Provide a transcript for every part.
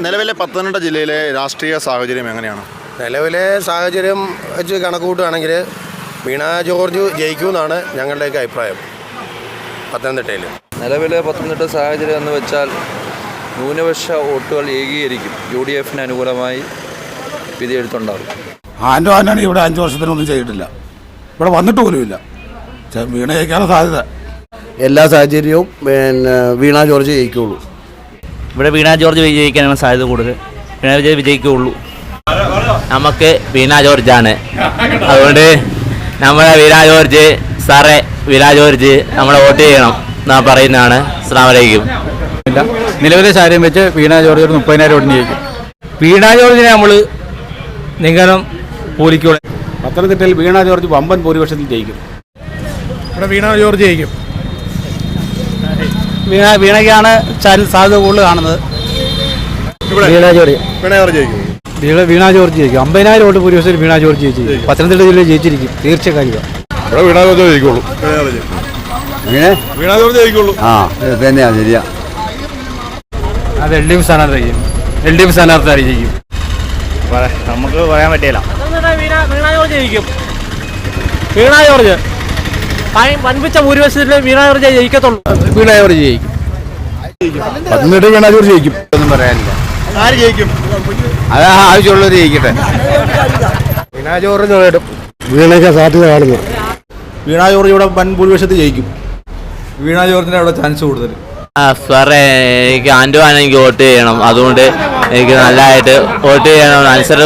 നിലവിലെ പത്തനംതിട്ട ജില്ലയിലെ രാഷ്ട്രീയ സാഹചര്യം എങ്ങനെയാണ്? നിലവിലെ സാഹചര്യം വെച്ച് കണക്ക് കൂട്ടുകയാണെങ്കിൽ വീണ ജോർജ് ജയിക്കുമെന്നാണ് ഞങ്ങളുടെയൊക്കെ അഭിപ്രായം. പത്തനംതിട്ടയിൽ നിലവിലെ പത്തനംതിട്ട സാഹചര്യം എന്ന് വെച്ചാൽ ന്യൂനപക്ഷ വോട്ടുകൾ ഏകീകരിക്കും. UDF അനുകൂലമായി വിധിയെഴുത്തുണ്ടാകും. ആൻ്റോനാണ് ഇവിടെ 5 വർഷത്തിനൊന്നും ചെയ്തിട്ടില്ല, ഇവിടെ വന്നിട്ട് പോലുമില്ല. വീണ ജയിക്കാനുള്ള സാധ്യത എല്ലാ സാഹചര്യവും വീണ ജോർജ് ജയിക്കുള്ളൂ. ഇവിടെ വീണ ജോർജ് വിജയിക്കാനാണ് സാധ്യത കൂടുതൽ. വീണ ജോർജ് വിജയിക്കുകയുള്ളൂ. നമുക്ക് വീണ ജോർജാണ്, അതുകൊണ്ട് നമ്മളെ വീണ ജോർജ് സാറേ, വീണ ജോർജ് നമ്മളെ വോട്ട് ചെയ്യണം എന്നാ പറയുന്നതാണ്. അസ്സലാമു അലൈക്കും. നിലവിലെ സാഹചര്യം വെച്ച് വീണ ജോർജ് ഒരു 30,000 വോട്ടിന് ജയിക്കും. വീണ ജോർജിനെ നമ്മൾ നിഗമനം പൂരിക്കുള്ളൂ. പത്തനംതിട്ടയിൽ വീണ ജോർജ് വമ്പൻ ഭൂരിപക്ഷത്തിൽ ജയിക്കും. ഇവിടെ വീണ ജോർജ് ജയിക്കും. വീണയ്ക്കാണ് സാധ്യത കൂടുതൽ കാണുന്നത്. വീണ ജോർജ് ജയിക്കും. 50,000 വോട്ട് ഭൂരിപക്ഷത്തിൽ വീണ ജോർജ് ജയിച്ചു. പത്തനംതിട്ട ജില്ലയിൽ ജയിച്ചിരിക്കും തീർച്ചയായും. ഇവിടെ വീണ ജോർജ് ജയിക്കുള്ളൂ. എങ്ങനെ വീണ ജോർജ് ജയിക്കുള്ളൂ? തന്നെയാ, ശരിയാ. അത് LDF സ്ഥാനാർത്ഥിയായിരിക്കും. നമുക്ക് പറയാൻ പറ്റില്ല. വീണ ജോർജ് ജയിക്കും. വീണ ജോർജ് വൻപിച്ച ഭൂരിപക്ഷത്തിൽ വീണ ജോർജ് ജയിക്കത്തുള്ളൂ. വീണ ജോർജ് ജയിക്കും. പത്തനംതിട്ട വീണ ജോർജ് ജയിക്കും. ഒന്നും പറയാനില്ല. ആര് ജയിക്കും? അത് ആവശ്യമുള്ളവർ ജയിക്കട്ടെ. വീണ ജോർജ് നേടും. വീണയ്ക്ക് സാധ്യത കാണുന്നു. വീണ ജോർജ് ഇവിടെ വൻ ഭൂരിപക്ഷത്തിൽ ജയിക്കും. വീണ ജോർജിന് അവിടെ ചാൻസ് കൂടുതൽ. സാറേ, എനിക്ക് ആൻഡുവാണ് എനിക്ക് വോട്ട് ചെയ്യണം. അതുകൊണ്ട് എനിക്ക് നല്ലതായിട്ട് വോട്ട് ചെയ്യണം. അനുസരണ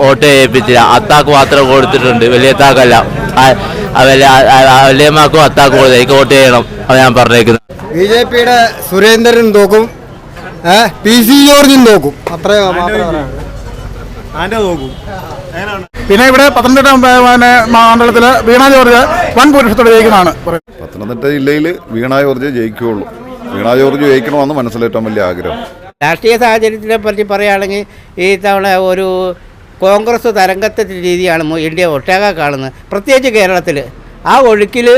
വോട്ട് ചെയ്യിപ്പിച്ചില്ല. അത്താക്ക് മാത്രം കൊടുത്തിട്ടുണ്ട്, വലിയ അത്താക്കല്ല. വലിയമാക്കും അത്താക്ക് കൊടുത്തു. എനിക്ക് വോട്ട് ചെയ്യണം, അത് ഞാൻ പറഞ്ഞേക്കുന്നത്. BJPയുടെ സുരേന്ദ്രൻ നോക്കും, PC ജോർജും നോക്കും. അത്രയോ നോക്കും. പിന്നെ ഇവിടെ പത്തനംതിട്ട മണ്ഡലത്തിൽ വീണ ജോർജ് വൻ ഭൂരിപക്ഷത്തോടെ ജയിക്കുന്നതാണ്. പത്തനംതിട്ട ജില്ലയിൽ വീണ ജോർജ് ജയിക്കുകയുള്ളൂ. വീണ ജോർജ് ജയിക്കണമെന്ന് മനസ്സിലേറ്റവും വലിയ ആഗ്രഹം. രാഷ്ട്രീയ സാഹചര്യത്തിനെ പറ്റി പറയുകയാണെങ്കിൽ ഈ തവണ ഒരു കോൺഗ്രസ് തരംഗത്തിൻ്റെ രീതിയാണ് ഇന്ത്യ ഒട്ടാകെ കാണുന്നത്. പ്രത്യേകിച്ച് കേരളത്തിൽ ആ ഒഴുക്കിൽ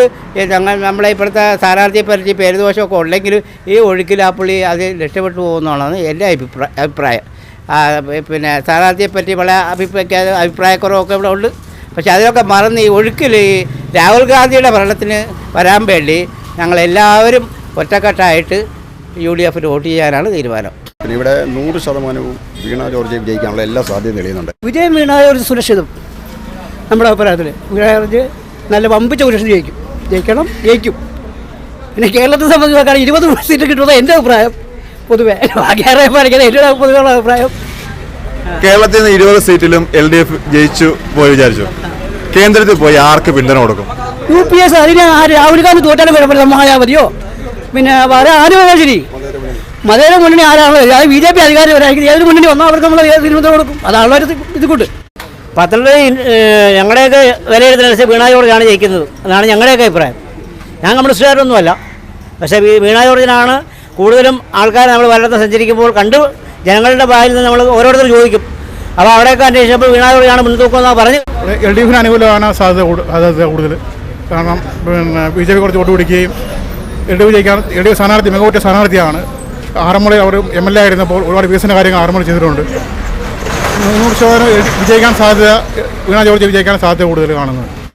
നമ്മളെ ഇപ്പോഴത്തെ സ്ഥാനാർത്ഥിയെ പറ്റി പേരുദോഷമൊക്കെ ഉണ്ടെങ്കിൽ ഈ ഒഴുക്കിൽ ആ പുള്ളി അത് രക്ഷപ്പെട്ടു പോകുന്നതാണ് എൻ്റെ അഭിപ്രായം. പിന്നെ സ്ഥാനാർത്ഥിയെ പറ്റി വളരെ അഭിപ്രായക്കുറവൊക്കെ ഇവിടെ ഉണ്ട്. പക്ഷെ അതിനൊക്കെ മറന്ന് ഈ ഒഴുക്കിൽ ഈ രാഹുൽ ഗാന്ധിയുടെ ഭരണത്തിന് വരാൻ വേണ്ടി ഞങ്ങളെല്ലാവരും ഒറ്റക്കെട്ടായിട്ട് UDFന് വോട്ട് ചെയ്യാനാണ് തീരുമാനം. പിന്നെ ഇവിടെ 100% വീണ ജോർജ് വിജയിക്കാനുള്ള എല്ലാ സാധ്യതയും തെളിയുന്നുണ്ട്. വിജയം വീണ ജോർജ് സുരക്ഷിതം. നമ്മുടെ അഭിപ്രായത്തിൽ വീണ ജോർജ് നല്ല വമ്പിച്ച ഭൂരിപക്ഷം ജയിക്കും. പിന്നെ കേരളത്തെ സംബന്ധിച്ച് നോക്കുകയാണെങ്കിൽ 20 സീറ്റ് കിട്ടുന്നത് എൻ്റെ അഭിപ്രായം. പൊതുവെ എൻ്റെ പൊതുവെയുള്ള അഭിപ്രായം. കേരളത്തിൽ നിന്ന് 20 സീറ്റിലും LDF ജയിച്ചു പോയി വിചാരിച്ചു. കേന്ദ്രത്തിൽ പോയി ആർക്ക് പിന്തുണ കൊടുക്കും? UPS അതിന് രാഹുൽ ഗാന്ധി തോറ്റാലും കുഴപ്പമില്ല. മായാവതിയോ പിന്നെ വേറെ ആര് വന്നാൽ ശരി, മതേതര മുന്നണി ആരാണോ, അതായത് BJP അധികാരം വരാമെങ്കിൽ ഏതൊരു മുന്നണി വന്നാൽ അവർക്ക് നമ്മൾ പിന്തുണ കൊടുക്കും. അതാണല്ലോ ഇത് കൊണ്ട്. പത്തനംതിട്ട ഞങ്ങളുടെയൊക്കെ വിലയിരുത്തലനുസരിച്ച് വീണ ജോർജാണ് ജയിക്കുന്നത്. അതാണ് ഞങ്ങളുടെയൊക്കെ അഭിപ്രായം. ഞാൻ കമ്മ്യൂണിസ്റ്റുകാരൊന്നുമല്ല, പക്ഷേ വീണ ജോർജിനാണ് കൂടുതലും ആൾക്കാർ നമ്മൾ വല്ലത്തും സഞ്ചരിക്കുമ്പോൾ കണ്ട് ജനങ്ങളുടെ ഭാഗത്തിൽ നിന്ന് നമ്മൾ ഓരോരുത്തരും ചോദിക്കും. അപ്പോൾ അവിടെയൊക്കെ അന്വേഷിച്ചപ്പോൾ വീണ ജോർജാണ് മുൻതൂക്കമെന്നാണ് പറഞ്ഞ്. LDFന് അനുകൂലമാണ് സാധ്യത കൂടുതൽ. കാരണം പിന്നെ BJP കുറച്ച് വോട്ട് പിടിക്കുകയും LDF സ്ഥാനാർത്ഥി മികവുറ്റ സ്ഥാനാർത്ഥിയാണ്. ആറന്മുളയിൽ അവർ MLA ആയിരുന്നപ്പോൾ ഒരുപാട് വികസന കാര്യങ്ങൾ ആറന്മുള ചെയ്തിട്ടുണ്ട്. 100% വിജയിക്കാൻ സാധ്യത, വീണ ജോർജ് വിജയിക്കാൻ സാധ്യത കൂടുതൽ കാണുന്നത്.